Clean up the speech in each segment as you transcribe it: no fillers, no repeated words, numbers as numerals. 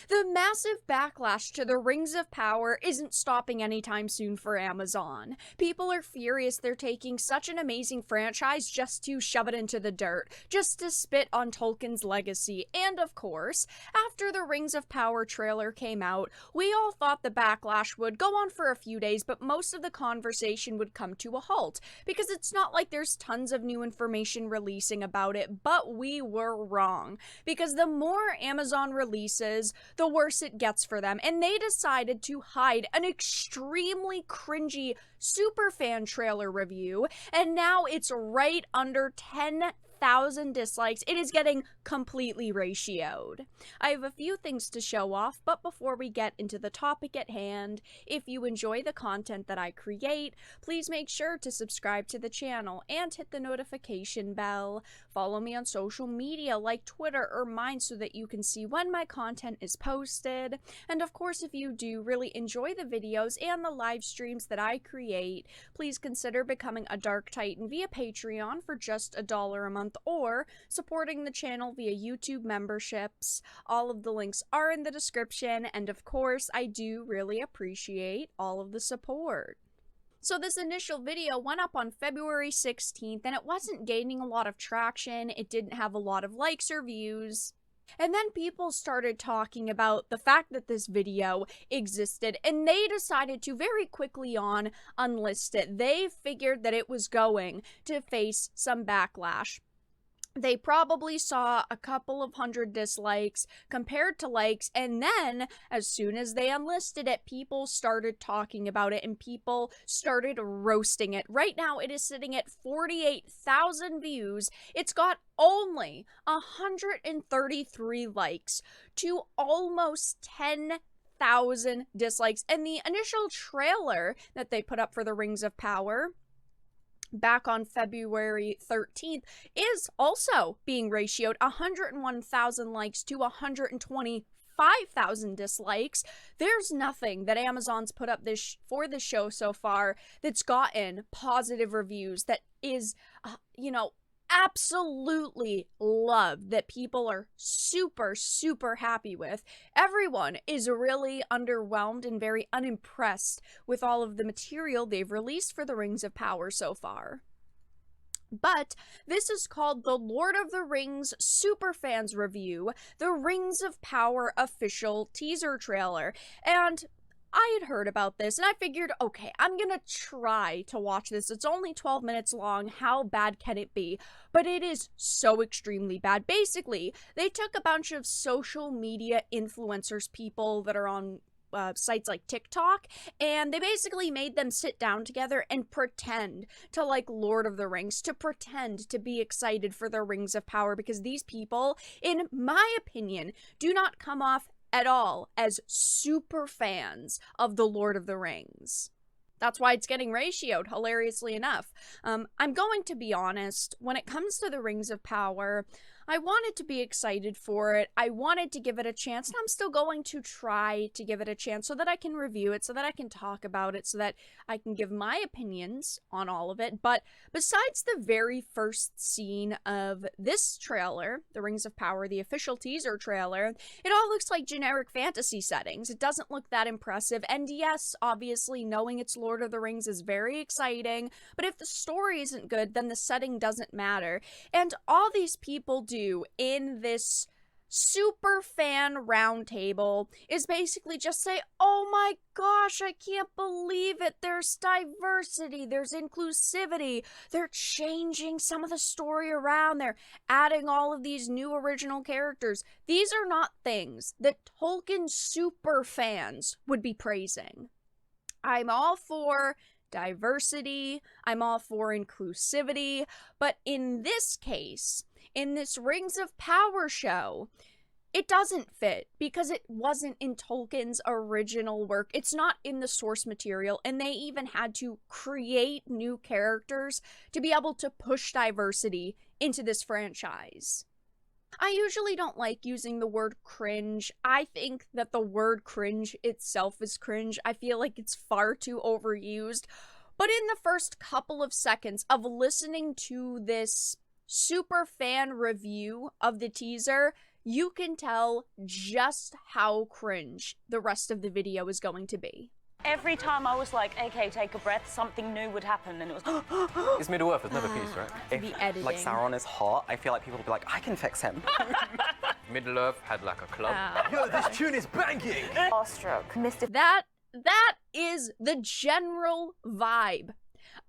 The massive backlash to the Rings of Power isn't stopping anytime soon for Amazon. People are furious they're taking such an amazing franchise just to shove it into the dirt, just to spit on Tolkien's legacy. And of course, after the Rings of Power trailer came out, we all thought the backlash would go on for a few days, but most of the conversation would come to a halt, because it's not like there's tons of new information releasing about it, but we were wrong. Because the more Amazon releases, the worse it gets for them. And they decided to hide an extremely cringy Superfan trailer review, and now it's right under 10,000 dislikes. It is getting completely ratioed. I have a few things to show off, but before we get into the topic at hand, if you enjoy the content that I create, please make sure to subscribe to the channel and hit the notification bell. Follow me on social media like Twitter or mine so that you can see when my content is posted. And of course, if you do really enjoy the videos and the live streams that I create, please consider becoming a Dark Titan via Patreon for just $1 a month, or supporting the channel via YouTube memberships. All of the links are in the description, and of course, I do really appreciate all of the support. So this initial video went up on February 16th, and it wasn't gaining a lot of traction. It didn't have a lot of likes or views. And then people started talking about the fact that this video existed, and they decided to very quickly on unlist it. They figured that it was going to face some backlash. They probably saw a couple of hundred dislikes compared to likes, and then as soon as they unlisted it, people started talking about it and people started roasting it. Right now, it is sitting at 48,000 views. It's got only 133 likes to almost 10,000 dislikes. And the initial trailer that they put up for the Rings of Power back on February 13th is also being ratioed 101,000 likes to 125,000 dislikes. There's nothing that Amazon's put up for the show so far that's gotten positive reviews, that is, absolutely loved, that people are super happy with. Everyone is really underwhelmed and very unimpressed with all of the material they've released for the Rings of Power so far. But this is called the Lord of the Rings Superfans Review, the Rings of Power official teaser trailer. And I had heard about this, and I figured, okay, I'm gonna try to watch this. It's only 12 minutes long. How bad can it be? But it is so extremely bad. Basically, they took a bunch of social media influencers, people that are on sites like TikTok, and they basically made them sit down together and pretend to like Lord of the Rings, to pretend to be excited for the Rings of Power, because these people, in my opinion, do not come off at all as super fans of the Lord of the Rings. That's why it's getting ratioed, hilariously enough. I'm going to be honest, when it comes to the Rings of Power, I wanted to be excited for it. I wanted to give it a chance, and I'm still going to try to give it a chance so that I can review it, so that I can talk about it, so that I can give my opinions on all of it. But besides the very first scene of this trailer, the Rings of Power, the official teaser trailer, it all looks like generic fantasy settings. It doesn't look that impressive. And yes, obviously, knowing it's Lord of the Rings is very exciting, but if the story isn't good, then the setting doesn't matter. And all these people do in this super fan roundtable is basically just say, oh my gosh, I can't believe it. There's diversity, there's inclusivity, they're changing some of the story around, they're adding all of these new original characters. These are not things that Tolkien super fans would be praising. I'm all for diversity, I'm all for inclusivity, but in this case, in this Rings of Power show, it doesn't fit because it wasn't in Tolkien's original work. It's not in the source material, and they even had to create new characters to be able to push diversity into this franchise. I usually don't like using the word cringe. I think that the word cringe itself is cringe. I feel like it's far too overused. But in the first couple of seconds of listening to this super fan review of the teaser, you can tell just how cringe the rest of the video is going to be. Every time I was like, okay, take a breath, something new would happen, and it was It's Middle-earth, there's never peace, right? The editing. Like, Sauron is hot, I feel like people will be like, I can fix him. Middle-earth had like a club. Yo, this tune is banging! awestruck. That is the general vibe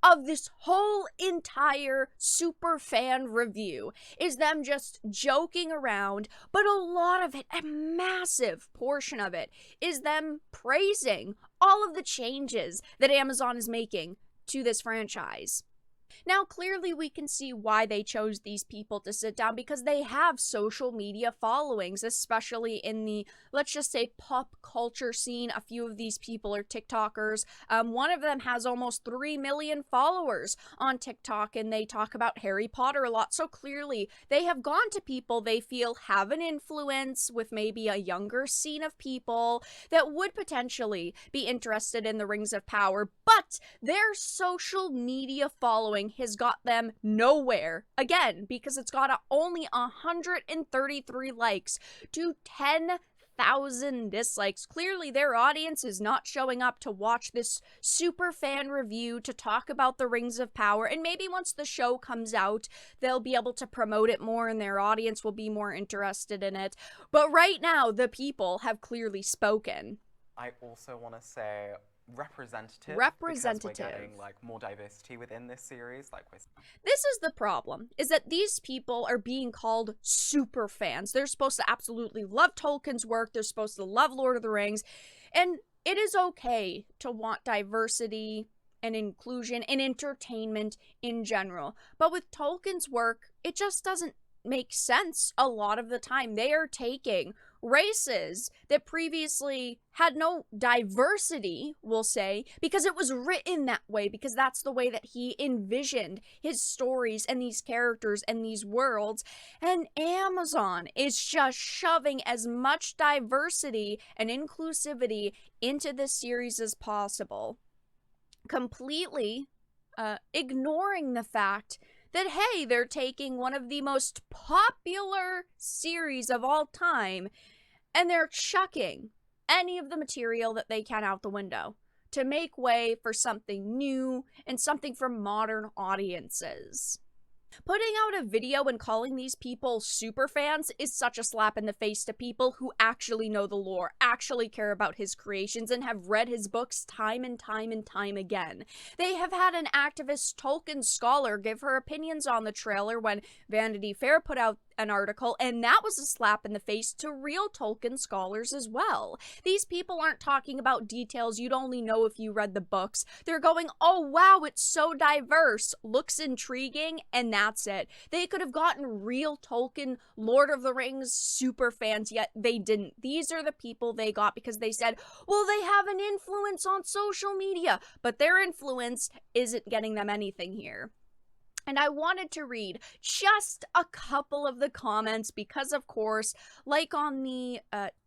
of this whole entire Superfan review, is them just joking around, but a lot of it, a massive portion of it, is them praising all of the changes that Amazon is making to this franchise. Now, clearly we can see why they chose these people to sit down, because they have social media followings, especially in the, let's just say, pop culture scene. A few of these people are TikTokers. One of them has almost 3 million followers on TikTok, and they talk about Harry Potter a lot. So clearly they have gone to people they feel have an influence with maybe a younger scene of people that would potentially be interested in the Rings of Power, but their social media following has got them nowhere, again, because it's got only 133 likes to 10,000 dislikes. Clearly their audience is not showing up to watch this Superfan review, to talk about the Rings of Power, and maybe once the show comes out they'll be able to promote it more and their audience will be more interested in it. But right now the people have clearly spoken. I also want to say representative, because we're getting like more diversity within this series. This is the problem, is that these people are being called super fans. They're supposed to absolutely love Tolkien's work, they're supposed to love Lord of the Rings, and it is okay to want diversity and inclusion and entertainment in general. But with Tolkien's work, it just doesn't make sense a lot of the time. They are taking races that previously had no diversity, we'll say, because it was written that way, because that's the way that he envisioned his stories and these characters and these worlds, and Amazon is just shoving as much diversity and inclusivity into this series as possible, completely ignoring the fact that, hey, they're taking one of the most popular series of all time and they're chucking any of the material that they can out the window to make way for something new and something for modern audiences. Putting out a video and calling these people super fans is such a slap in the face to people who actually know the lore, actually care about his creations, and have read his books time and time and time again. They have had an activist Tolkien scholar give her opinions on the trailer when Vanity Fair put out an article, and that was a slap in the face to real Tolkien scholars as well. These people aren't talking about details you'd only know if you read the books. They're going, oh wow, it's so diverse, looks intriguing, and that's it. They could have gotten real Tolkien, Lord of the Rings super fans, yet they didn't. These are the people they got because they said, well, they have an influence on social media, but their influence isn't getting them anything here. And I wanted to read just a couple of the comments because, of course, like on the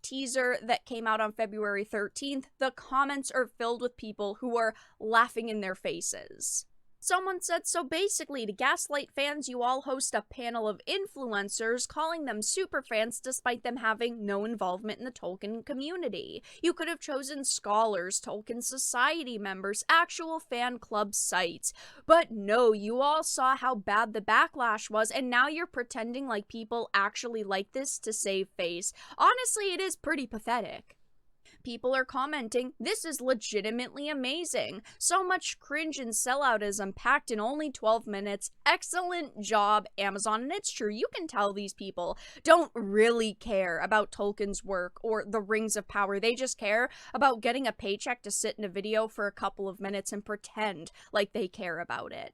teaser that came out on February 13th, the comments are filled with people who are laughing in their faces. Someone said, so basically, to gaslight fans, you all host a panel of influencers calling them super fans despite them having no involvement in the Tolkien community. You could have chosen scholars, Tolkien Society members, actual fan club sites. But no, you all saw how bad the backlash was, and now you're pretending like people actually like this to save face. Honestly, it is pretty pathetic. People are commenting, this is legitimately amazing. So much cringe and selloutism packed in only 12 minutes. Excellent job, Amazon. And it's true, you can tell these people don't really care about Tolkien's work or the Rings of Power. They just care about getting a paycheck to sit in a video for a couple of minutes and pretend like they care about it.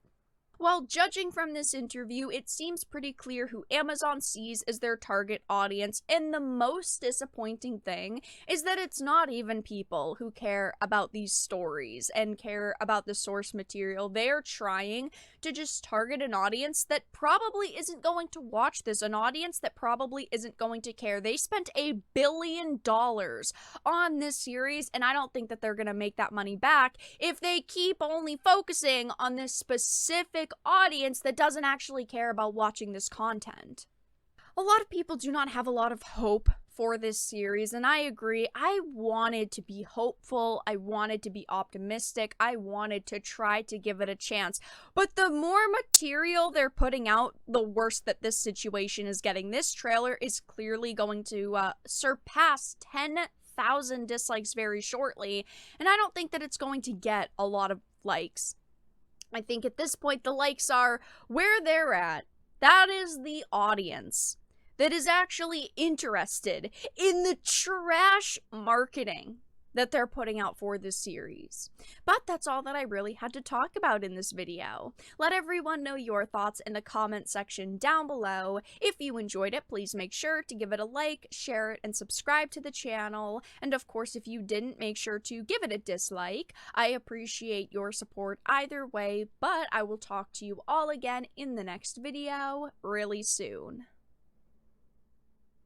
While judging from this interview, it seems pretty clear who Amazon sees as their target audience, and the most disappointing thing is that it's not even people who care about these stories and care about the source material. They're trying to just target an audience that probably isn't going to watch this, an audience that probably isn't going to care. They spent $1 billion on this series, and I don't think that they're going to make that money back if they keep only focusing on this specific audience that doesn't actually care about watching this content. A lot of people do not have a lot of hope for this series, and I agree. I wanted to be hopeful, I wanted to be optimistic, I wanted to try to give it a chance, but the more material they're putting out, the worse that this situation is getting. This trailer is clearly going to surpass 10,000 dislikes very shortly, and I don't think that it's going to get a lot of likes. I think at this point the likes are where they're at. That is the audience that is actually interested in the trash marketing that they're putting out for this series. But that's all that I really had to talk about in this video. Let everyone know your thoughts in the comment section down below. If you enjoyed it, please make sure to give it a like, share it, and subscribe to the channel. And of course, if you didn't, make sure to give it a dislike. I appreciate your support either way, but I will talk to you all again in the next video really soon.